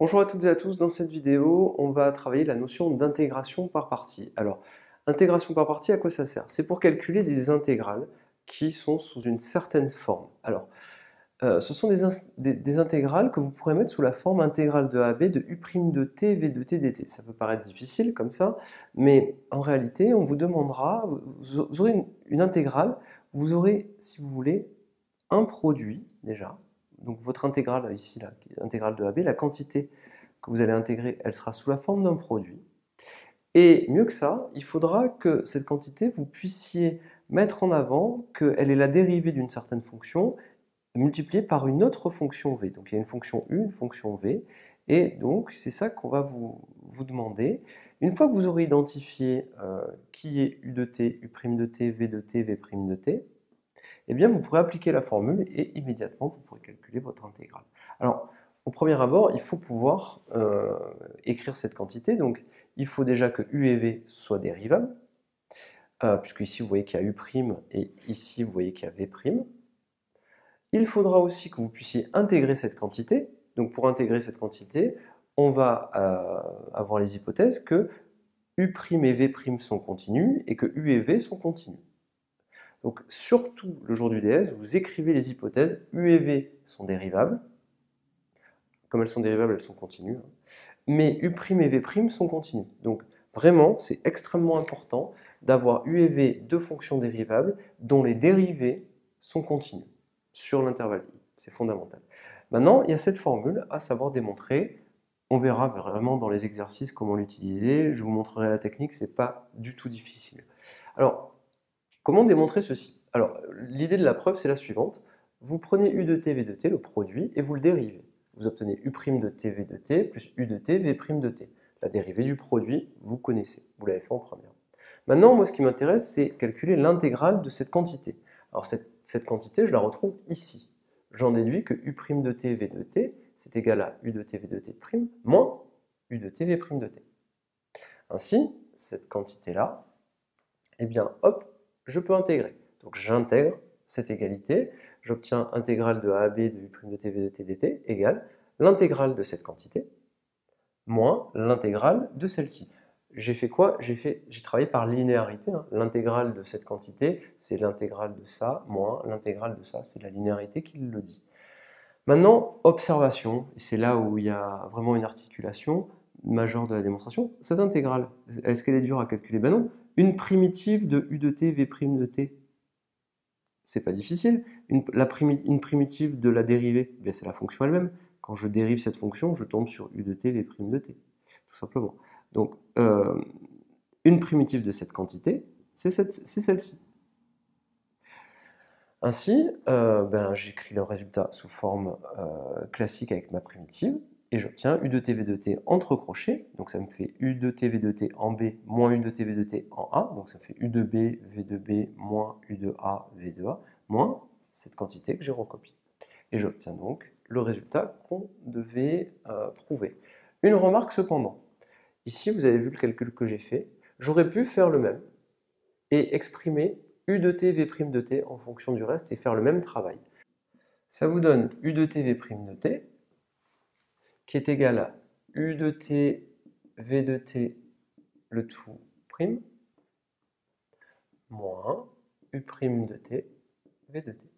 Bonjour à toutes et à tous, dans cette vidéo, on va travailler la notion d'intégration par partie. Alors, intégration par partie, à quoi ça sert? C'est pour calculer des intégrales qui sont sous une certaine forme. Alors, ce sont des intégrales que vous pourrez mettre sous la forme intégrale de AB de U' de t, V de t dt. Ça peut paraître difficile comme ça, mais en réalité, on vous demandera, vous aurez une intégrale, vous aurez, si vous voulez, un produit déjà. Donc votre intégrale ici, là, qui est intégrale de AB, la quantité que vous allez intégrer, elle sera sous la forme d'un produit. Et mieux que ça, il faudra que cette quantité, vous puissiez mettre en avant qu'elle est la dérivée d'une certaine fonction multipliée par une autre fonction V. Donc il y a une fonction U, une fonction V, et donc c'est ça qu'on va vous demander. Une fois que vous aurez identifié qui est U de t, U' de t, V de t, V' de t, eh bien vous pourrez appliquer la formule et immédiatement vous pourrez calculer votre intégrale. Alors, au premier abord, il faut pouvoir écrire cette quantité, donc il faut déjà que U et V soient dérivables, puisque ici vous voyez qu'il y a U' et ici vous voyez qu'il y a V'. Il faudra aussi que vous puissiez intégrer cette quantité, donc pour intégrer cette quantité, on va avoir les hypothèses que U' et V' sont continus et que U et V sont continus. Donc, surtout le jour du DS, vous écrivez les hypothèses U et V sont dérivables. Comme elles sont dérivables, elles sont continues. Mais U' et V' sont continues. Donc, vraiment, c'est extrêmement important d'avoir U et V deux fonctions dérivables dont les dérivées sont continues sur l'intervalle I. C'est fondamental. Maintenant, il y a cette formule à savoir démontrer. On verra vraiment dans les exercices comment l'utiliser. Je vous montrerai la technique, c'est pas du tout difficile. Alors, comment démontrer ceci? Alors, l'idée de la preuve, c'est la suivante. Vous prenez U de t, V de t, le produit, et vous le dérivez. Vous obtenez U' de t, V de t, plus U de t, V' de t. La dérivée du produit, vous connaissez. Vous l'avez fait en première. Maintenant, moi, ce qui m'intéresse, c'est calculer l'intégrale de cette quantité. Alors, cette quantité, je la retrouve ici. J'en déduis que U' de t, V de t, c'est égal à U de t, V de t' moins U de t, V' de t. Ainsi, cette quantité-là, eh bien, hop, je peux intégrer. Donc j'intègre cette égalité, j'obtiens intégrale de AB de U' de t, V de t dt égale l'intégrale de cette quantité moins l'intégrale de celle-ci. J'ai fait quoi? J'ai travaillé par linéarité. L'intégrale de cette quantité, c'est l'intégrale de ça, moins l'intégrale de ça, c'est la linéarité qui le dit. Maintenant, observation, et c'est là où il y a vraiment une articulation majeure de la démonstration. Cette intégrale, est-ce qu'elle est dure à calculer? Ben non. Une primitive de U de t, V' de t, c'est pas difficile. Une primitive de la dérivée, bien c'est la fonction elle-même. Quand je dérive cette fonction, je tombe sur U de t, V' de t, tout simplement. Donc, une primitive de cette quantité, c'est celle-ci. Ainsi, j'écris le résultat sous forme classique avec ma primitive, et j'obtiens U de t, V de t entre crochets, donc ça me fait U de t, V de t en B, moins U de t, V de t en A, donc ça me fait U de B, V de B, moins U de A, V de A, moins cette quantité que j'ai recopiée. Et j'obtiens donc le résultat qu'on devait prouver. Une remarque cependant, ici vous avez vu le calcul que j'ai fait, j'aurais pu faire le même, et exprimer U de t, V' de t en fonction du reste et faire le même travail. Ça vous donne U de t, V' de t qui est égal à U de t, V de t, le tout prime, moins U' de t, V de t.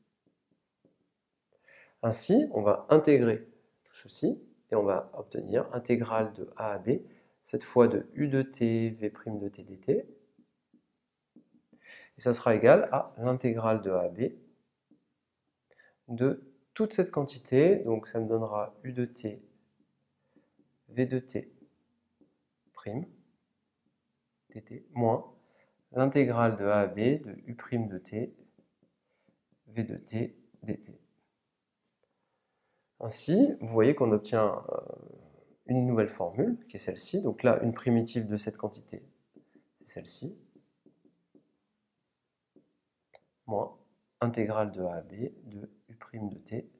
Ainsi, on va intégrer tout ceci et on va obtenir intégrale de A à B, cette fois de U de t, V' de t dt. Et ça sera égal à l'intégrale de A à B de toute cette quantité. Donc ça me donnera U de t, V de t prime dt moins l'intégrale de A à B de U' de t, V de t dt. Ainsi, vous voyez qu'on obtient une nouvelle formule, qui est celle-ci. Donc là, une primitive de cette quantité, c'est celle-ci, moins intégrale de A à B de U' de t,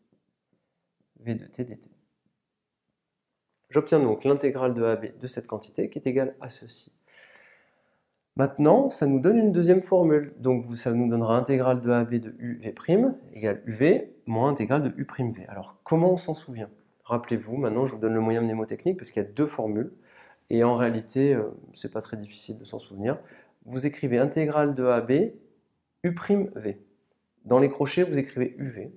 V de t dt. J'obtiens donc l'intégrale de A à B de cette quantité, qui est égale à ceci. Maintenant, ça nous donne une deuxième formule. Donc ça nous donnera intégrale de AB de UV' égale UV moins intégrale de U'V. Alors comment on s'en souvient? Rappelez-vous, maintenant je vous donne le moyen mnémotechnique parce qu'il y a deux formules. Et en réalité, c'est pas très difficile de s'en souvenir. Vous écrivez intégrale de AB, U'V. Dans les crochets, vous écrivez UV,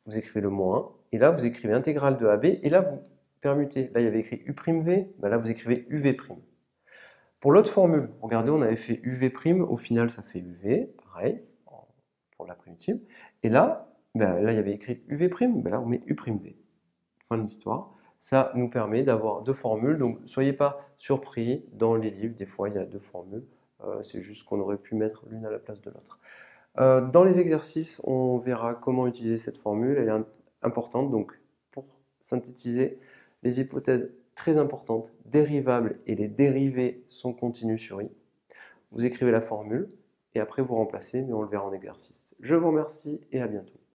vous écrivez le moins 1, et là, vous écrivez intégrale de AB, et là, vous permutez. Là, il y avait écrit U'V, ben là, vous écrivez UV'. Pour l'autre formule, regardez, on avait fait UV', au final, ça fait UV, pareil, pour la primitive. Et là, ben là, il y avait écrit UV', ben là, on met U'V. Fin de l'histoire. Ça nous permet d'avoir deux formules, donc soyez pas surpris, dans les livres, des fois, il y a deux formules. C'est juste qu'on aurait pu mettre l'une à la place de l'autre. Dans les exercices, on verra comment utiliser cette formule. Elle est importante, donc pour synthétiser les hypothèses très importantes, dérivables et les dérivés sont continus sur i. Vous écrivez la formule et après vous remplacez, mais on le verra en exercice. Je vous remercie et à bientôt.